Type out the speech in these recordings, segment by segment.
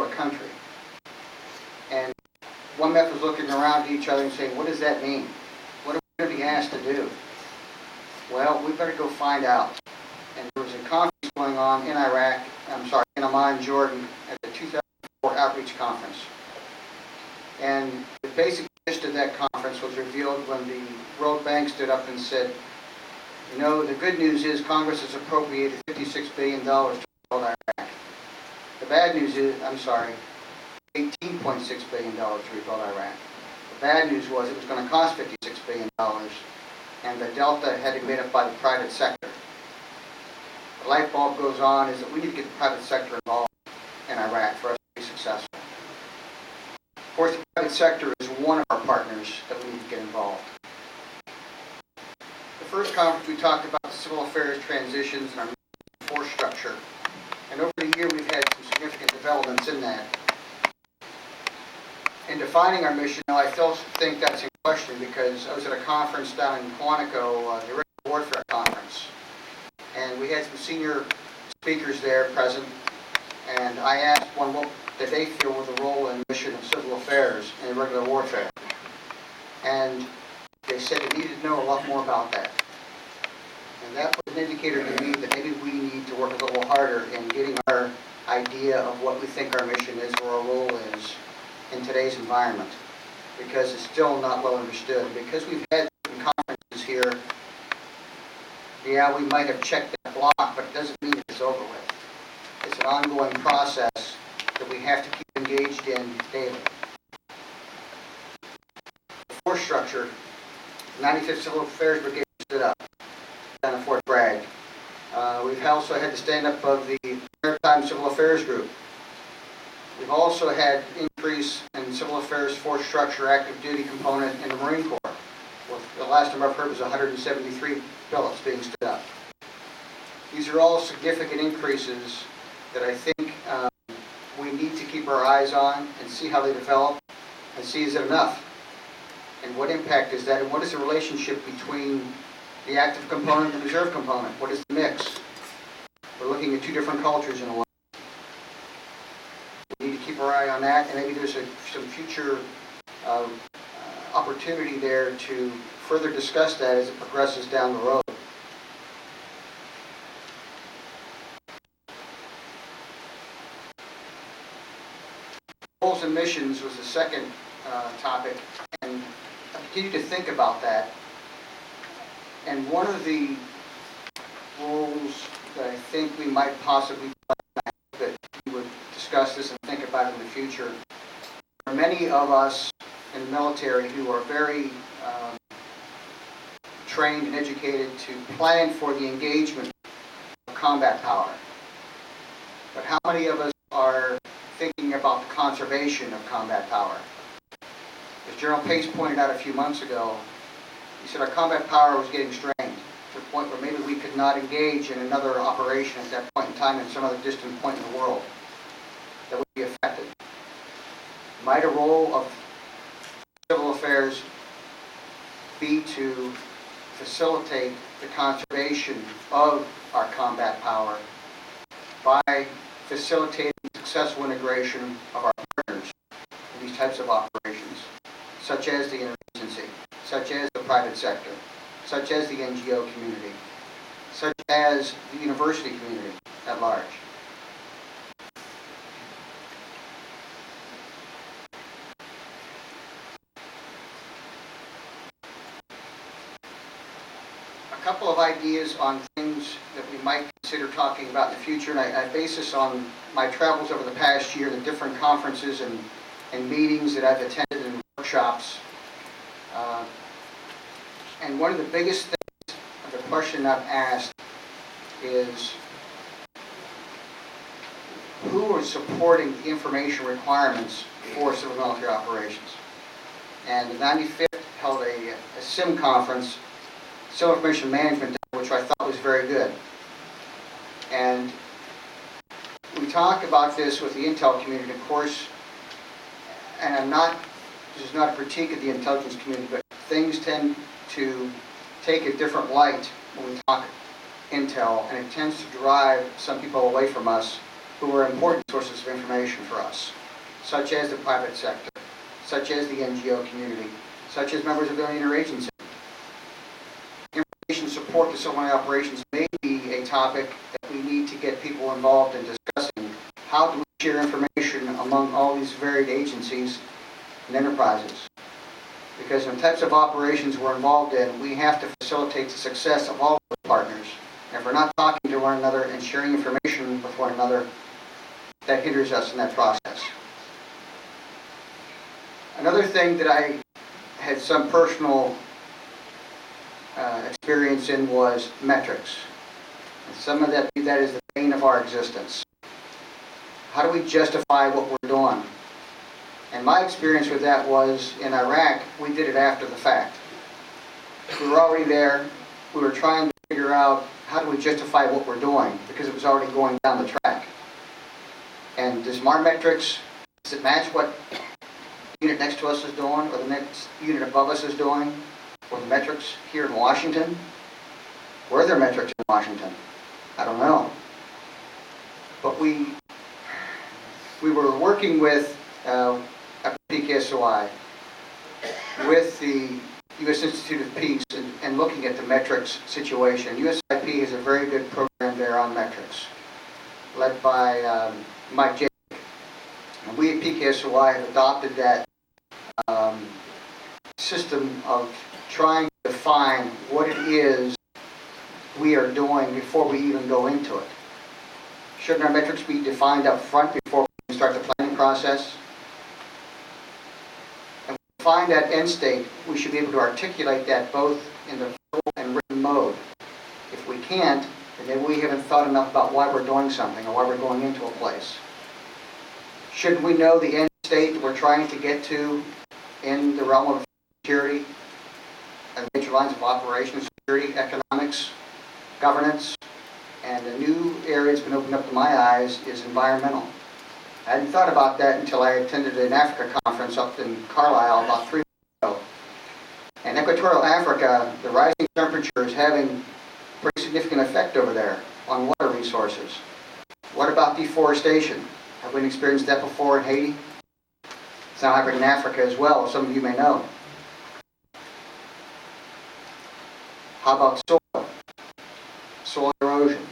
build a country. And one method was looking around at each other and saying, what does that mean? What are we going to be asked to do? Well, we better go find out. And there was a conference going on in Iraq, in Amman, Jordan, at the 2004 Outreach Conference. And the basic gist of that conference was revealed when the World Bank stood up and said, you know, the good news is Congress has appropriated $56 billion to rebuild Iraq. The bad news is, $18.6 billion to rebuild Iraq. The bad news was it was going to cost $56 billion, and the delta had to be made up by the private sector. The light bulb goes on is that we need to get the private sector involved in Iraq for us to be successful. Of course, the private sector is one of our partners that we need to get involved. The first conference we talked about the civil affairs transitions and our force structure. And over the year we've had some significant developments in that. In defining our mission, I still think that's in question because I was at a conference down in Quantico, the Irregular Warfare Conference. And we had some senior speakers there present. And I asked one what did they feel was the role and mission of civil affairs in irregular warfare. And they said they needed to know a lot more about that. And that was an indicator to me that maybe we need to work a little harder in getting our idea of what we think our mission is or our role is in today's environment. Because it's still not well understood. Because we've had some conferences here, yeah, we might have checked that block, but it doesn't mean it's over with. It's an ongoing process that we have to keep engaged in daily. The force structure, the 95th Civil Affairs Brigade stood up down in Fort Bragg. We've also had the stand-up of the Maritime Civil Affairs Group. We've also had increase in civil affairs force structure active duty component in the Marine Corps. Well, the last number I've heard was 173 billets being stood up. These are all significant increases that I think we need to keep our eyes on and see how they develop and see is it enough and what impact is that and what is the relationship between the active component and the reserve component. What is the mix? We're looking at two different cultures in a way. We need to keep our eye on that, and maybe there's some future opportunity there to further discuss that as it progresses down the road. Goals and missions was the second topic, and I continue to think about that. And one of the roles that I think we might possibly play, that we would discuss this and think about in the future, there are many of us in the military who are very trained and educated to plan for the engagement of combat power. But how many of us are thinking about the conservation of combat power? As General Pace pointed out a few months ago, he said our combat power was getting strained to the point where maybe we could not engage in another operation at that point in time in some other distant point in the world that would be affected. Might a role of civil affairs be to facilitate the conservation of our combat power by facilitating successful integration of our partners in these types of operations, such as the interagency, such as the private sector, such as the NGO community, such as the university community at large. A couple of ideas on things that we might consider talking about in the future, and I base this on my travels over the past year, the different conferences and meetings that I've attended and workshops. And one of the biggest things, the question I've asked is, who is supporting the information requirements for civil military operations? And the 95th held a SIM conference, Civil Information Management, which I thought was very good. And we talk about this with the intel community, of course, and this is not a critique of the intelligence community, but things tend to take a different light when we talk intel, and it tends to drive some people away from us who are important sources of information for us, such as the private sector, such as the NGO community, such as members of the interagency. Information support to civil operations may be a topic that we need to get people involved in discussing. How do we share information among all these varied agencies and enterprises? Because in the types of operations we're involved in, we have to facilitate the success of all of the partners. And if we're not talking to one another and sharing information with one another, that hinders us in that process. Another thing that I had some personal experience in was metrics. And some of that is the bane of our existence. How do we justify what we're doing? And my experience with that was in Iraq, we did it after the fact. We were already there. We were trying to figure out how do we justify what we're doing because it was already going down the track. And does our metrics, does it match what the unit next to us is doing, or the next unit above us is doing, or the metrics here in Washington? Were there metrics in Washington? I don't know. But we were working with at PKSOI with the U.S. Institute of Peace and looking at the metrics situation. USIP has a very good program there on metrics, led by Mike Jake. And we at PKSOI have adopted that system of trying to define what it is we are doing before we even go into it. Shouldn't our metrics be defined up front before we start the planning process? And when we find that end state, we should be able to articulate that both in the verbal and written mode. If we can't, then maybe we haven't thought enough about why we're doing something or why we're going into a place. Shouldn't we know the end state that we're trying to get to in the realm of security and major lines of operation, security, economics, governance? And a new area that's been opened up to my eyes is environmental. I hadn't thought about that until I attended an Africa conference up in Carlisle about 3 weeks ago. In equatorial Africa, the rising temperature is having a pretty significant effect over there on water resources. What about deforestation? Have we experienced that before in Haiti? It's now happening in Africa as well, some of you may know. How about soil erosion?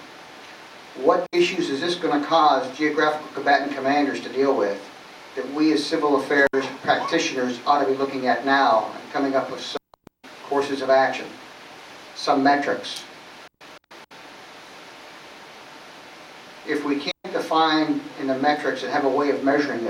What issues is this going to cause geographical combatant commanders to deal with that we as civil affairs practitioners ought to be looking at now and coming up with some courses of action, some metrics? If we can't define in the metrics and have a way of measuring it,